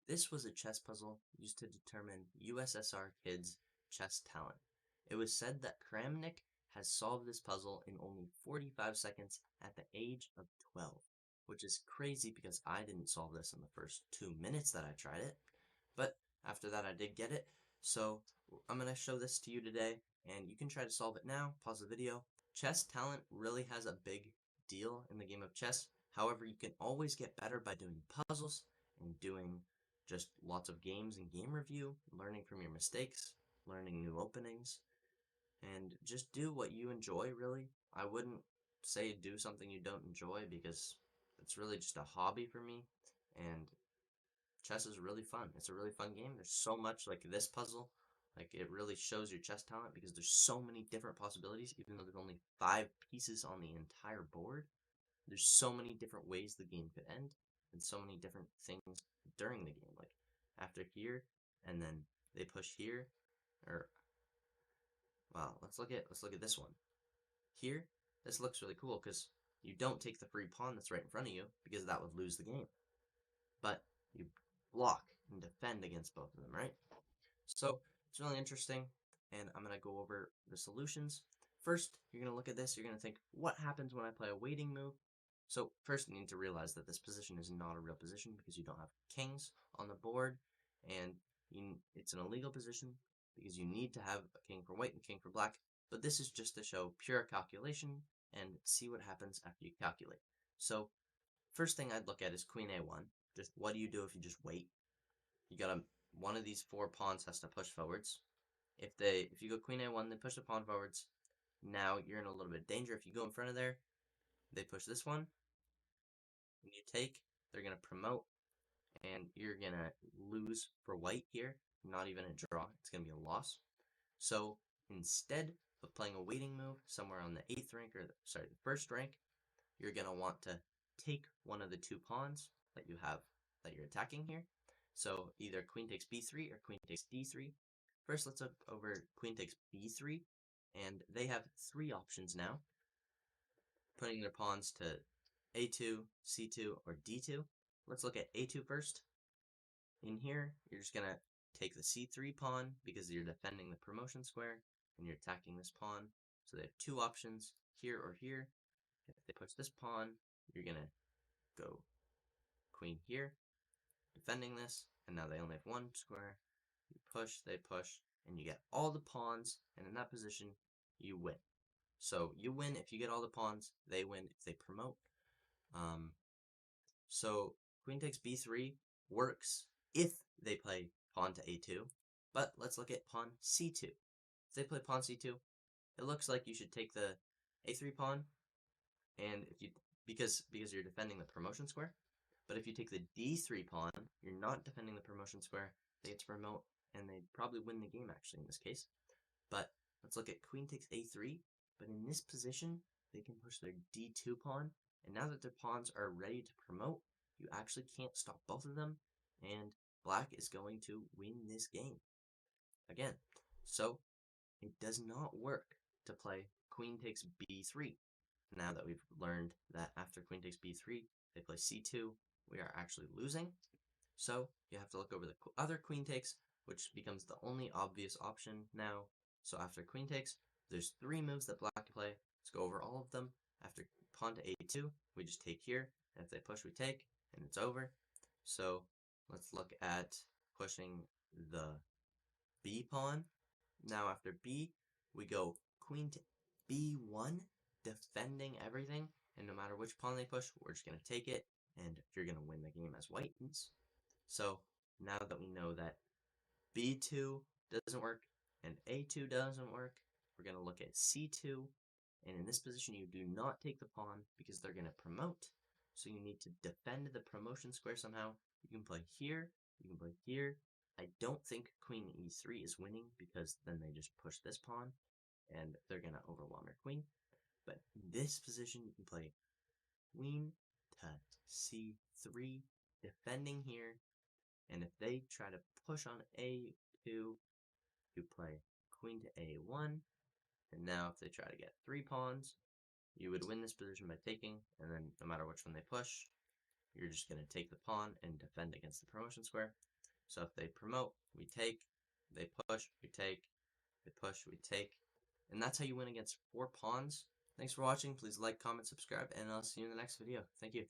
This was a chess puzzle used to determine USSR kids' chess talent. It was said that Kramnik has solved this puzzle in only 45 seconds at the age of 12, which is crazy because I didn't solve this in the first 2 minutes that I tried it. But after that, I did get it. So I'm going to show this to you today, and you can try to solve it now. Pause the video. Chess talent really has a big deal in the game of chess. However, you can always get better by doing puzzles and doing just lots of games and game review, learning from your mistakes, learning new openings, and just do what you enjoy, really. I wouldn't say do something you don't enjoy because it's really just a hobby for me, and chess is really fun. It's a really fun game. There's so much like this puzzle. Like it really shows your chess talent because there's so many different possibilities, even though there's only 5 pieces on the entire board. There's so many different ways the game could end, and so many different things during the game. Like after here, and then they push here, or wow, let's look at this one. Here, this looks really cool because you don't take the free pawn that's right in front of you because that would lose the game. But you block and defend against both of them, right? So it's really interesting, and I'm going to go over the solutions. First, you're going to look at this, you're going to think, what happens when I play a waiting move? So first you need to realize that this position is not a real position because you don't have kings on the board, and it's an illegal position because you need to have a king for white and king for black, but this is just to show pure calculation and see what happens after you calculate. So first thing I'd look at is queen a1. Just what do you do if you just wait? You gotta one of these 4 pawns has to push forwards. If you go queen a1, they push the pawn forwards. Now you're in a little bit of danger. If you go in front of there, they push this one. When you take, they're gonna promote, and you're gonna lose for white here. Not even a draw. It's gonna be a loss. So instead of playing a waiting move somewhere on the 8th rank, or sorry, the 1st rank, you're gonna want to take one of the 2 pawns that you have that you're attacking here. So either queen takes b3 or queen takes d3. First, let's look over queen takes b3, and they have 3 options now, putting their pawns to a2, c2, or d2. Let's look at a2 first. In here, you're just going to take the c3 pawn because you're defending the promotion square, and you're attacking this pawn. So they have 2 options, here or here. If they push this pawn, you're going to go queen here, defending this, and now they only have 1 square. You push, they push, and you get all the pawns, and in that position, you win. So you win if you get all the pawns, they win if they promote. Um, so queen takes b3 works if they play pawn to a2, but let's look at pawn c2. If they play pawn c2, it looks like you should take the a3 pawn, and if you because you're defending the promotion square. But if you take the d3 pawn, you're not defending the promotion square. They get to promote, and they probably win the game, actually, in this case. But let's look at queen takes a3. But in this position, they can push their d2 pawn. And now that their pawns are ready to promote, you actually can't stop both of them. And black is going to win this game. Again, so it does not work to play queen takes b3. Now that we've learned that after queen takes b3, they play c2, we are actually losing. So you have to look over the other queen takes, which becomes the only obvious option now. So after queen takes, there's 3 moves that black can play. Let's go over all of them. After pawn to a2, we just take here, and if they push, we take, and it's over. So let's look at pushing the b pawn. Now after b, we go queen to b1, defending everything, and no matter which pawn they push, we're just going to take it, and you're going to win the game as white wins. So now that we know that b2 doesn't work and a2 doesn't work, we're going to look at c2, and in this position you do not take the pawn because they're going to promote, so you need to defend the promotion square somehow. You can play here, you can play here. I don't think queen e3 is winning because then they just push this pawn and they're going to overwhelm your queen. But in this position you can play queen to c3, defending here, and if they try to push on a2, you play queen to a1, and now if they try to get 3 pawns, you would win this position by taking, and then no matter which one they push, you're just going to take the pawn and defend against the promotion square. So if they promote, we take. They push, we take. They push, we take. And that's how you win against 4 pawns. Thanks for watching. Please like, comment, subscribe, and I'll see you in the next video. Thank you.